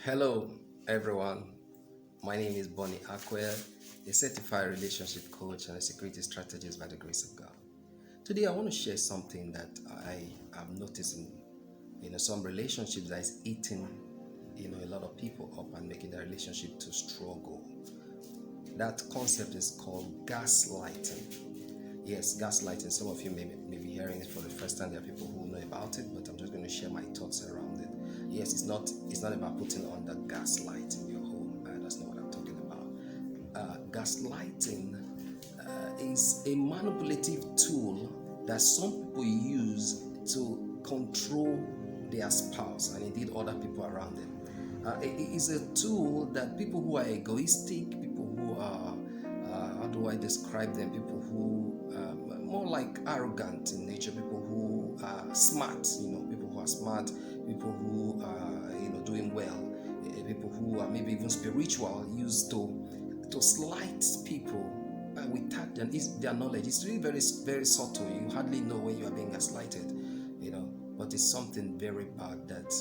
Hello, everyone. My name is Bonnie Aquia, a certified relationship coach and a security strategist by the grace of God. Today, I want to share something that I am noticing. Some relationships that is eating, a lot of people up and making their relationship to struggle. That concept is called gaslighting. Yes, gaslighting. Some of you may be hearing it for the first time. There are people who know about it, but I'm just going to share my thoughts around it. Yes, it's not about putting on the gaslight in your home. That's not what I'm talking about. Gaslighting is a manipulative tool that some people use to control their spouse and indeed other people around them. It is a tool that people who are egoistic, people who are, how do I describe them? People who more like arrogant in nature, people who are smart, people who are smart, people who are, doing well, people who are maybe even spiritual, used to slight people without their knowledge. It's really very, very subtle. You hardly know when you are being gaslighted, but it's something very bad that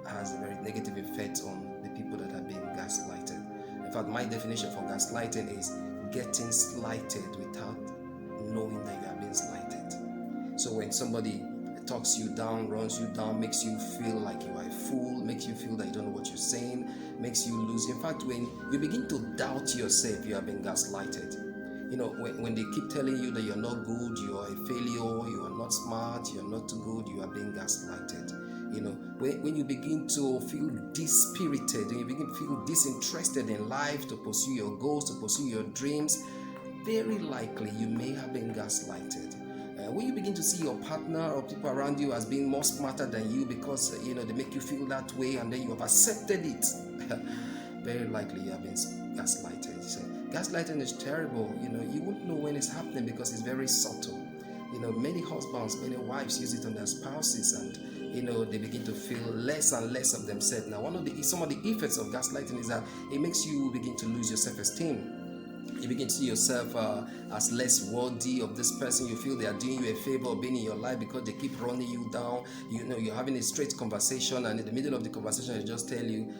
has a very negative effect on the people that are being gaslighted. In fact, my definition for gaslighting is getting slighted without knowing that you are being slighted. So when somebody talks you down, runs you down, makes you feel like you are a fool, makes you feel that you don't know what you're saying, makes you lose. In fact, when you begin to doubt yourself, you are being gaslighted. When they keep telling you that you're not good, you are a failure, you are not smart, you're not too good, you are being gaslighted. When you begin to feel dispirited, when you begin to feel disinterested in life, to pursue your goals, to pursue your dreams, very likely you may have been gaslighted. When you begin to see your partner or people around you as being more smarter than you because they make you feel that way, and then you have accepted it, very likely you have been gaslighted. So gaslighting is terrible. You won't know when it's happening because it's very subtle. Many husbands, many wives use it on their spouses, and they begin to feel less and less of themselves. Now, some of the effects of gaslighting is that it makes you begin to lose your self-esteem. You begin to see yourself as less worthy of this person. You feel they are doing you a favor of being in your life because they keep running you down. You're having a straight conversation, and in the middle of the conversation, they just tell you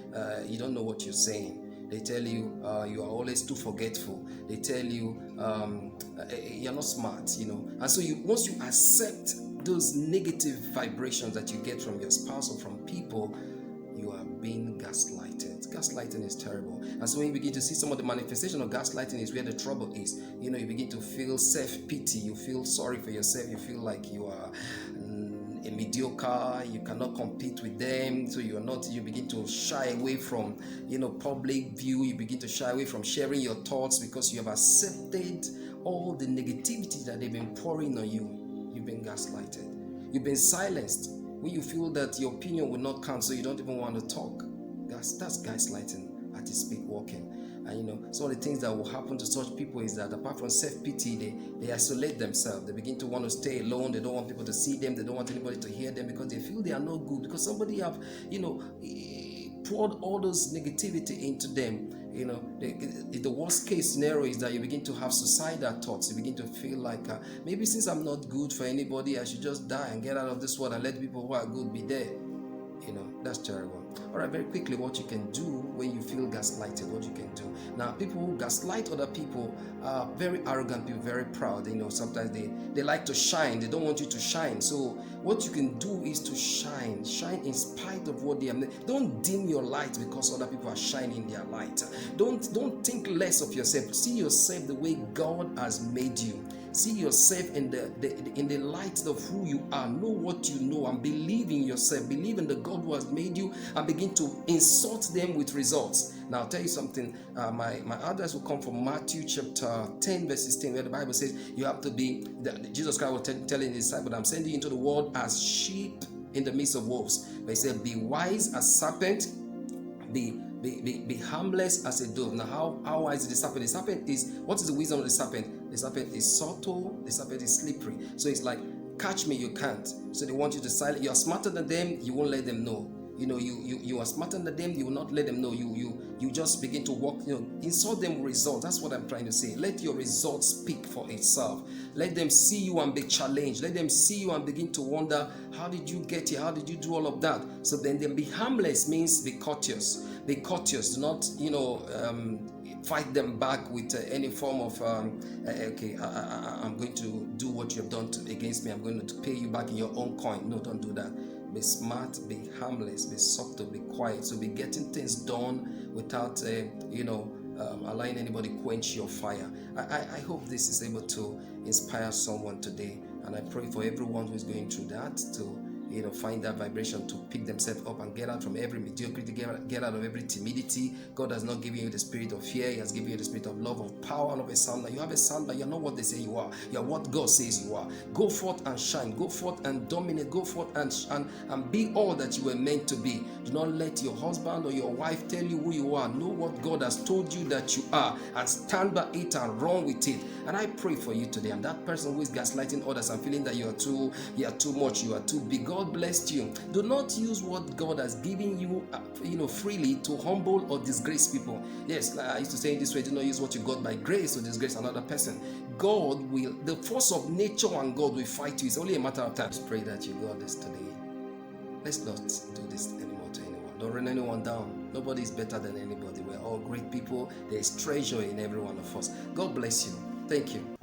you don't know what you're saying. They tell you you are always too forgetful. They tell you you're not smart, And so once you accept those negative vibrations that you get from your spouse or from people, you are being gaslighted. Gaslighting is terrible. And so when you begin to see some of the manifestation of gaslighting is where the trouble is. You begin to feel self-pity. You feel sorry for yourself. You feel like you are a mediocre. You cannot compete with them. So you begin to shy away from, public view. You begin to shy away from sharing your thoughts because you have accepted all the negativity that they've been pouring on you. You've been gaslighted. You've been silenced. When you feel that your opinion will not count, so you don't even want to talk. That's gaslighting at its peak working. And some of the things that will happen to such people is that apart from self-pity, they isolate themselves. They begin to want to stay alone. They don't want people to see them. They don't want anybody to hear them because they feel they are not good. Because somebody have, poured all those negativity into them. The worst case scenario is that you begin to have suicidal thoughts. You begin to feel like maybe since I'm not good for anybody, I should just die and get out of this world and let people who are good be there. That's terrible. All right, very quickly, what you can do when you feel gaslighted, what you can do. Now, people who gaslight other people are very arrogant people, very proud. Sometimes they like to shine. They don't want you to shine. So what you can do is to shine in spite of what they are. Don't dim your light because other people are shining their light. Don't think less of yourself. See yourself the way God has made you. See yourself in the light of who you are. Know what you know and believe in yourself. Believe in the God who has made you and begin to insult them with results. Now, I'll tell you something. My advice will come from Matthew chapter 10 verse 16, where the Bible says you have to be, Jesus Christ was telling his disciples, I'm sending you into the world as sheep in the midst of wolves. But he said, be wise as serpent, be harmless as a dove. Now, how wise is the serpent? The serpent is, what is the wisdom of the serpent? The serpent is subtle, the serpent is slippery. So it's like, catch me, you can't. So they want you to silence. You're smarter than them, you won't let them know. you are smarter than them. You will not let them know. You just begin to walk. Insult them with results. That's what I'm trying to say. Let your results speak for itself. Let them see you and be challenged. Let them see you and begin to wonder, how did you get here? How did you do all of that? So then be harmless means be courteous. Be courteous. Do not fight them back with any form of okay, I'm going to do what you have done against me. I'm going to pay you back in your own coin. No, don't do that. Be smart, be harmless, be subtle, be quiet. So be getting things done without allowing anybody quench your fire. I hope this is able to inspire someone today, and I pray for everyone who is going through that to find that vibration, to pick themselves up and get out from every mediocrity, get out of every timidity. God has not given you the spirit of fear. He has given you the spirit of love, of power, and of a sound mind. You have a sound mind. You're not what they say you are. You're what God says you are. Go forth and shine. Go forth and dominate. Go forth and be all that you were meant to be. Do not let your husband or your wife tell you who you are. Know what God has told you that you are, and stand by it and run with it. And I pray for you today. I'm that person who is gaslighting others and feeling that you are too much, you are too big. God blessed you. Do not use what God has given you, freely to humble or disgrace people. Yes, I used to say in this way: do not use what you got by grace to disgrace another person. God will, the force of nature and God will fight you. It's only a matter of time. Just pray that you got this today. Let's not do this anymore to anyone. Don't run anyone down. Nobody is better than anybody. We're all great people. There is treasure in every one of us. God bless you. Thank you.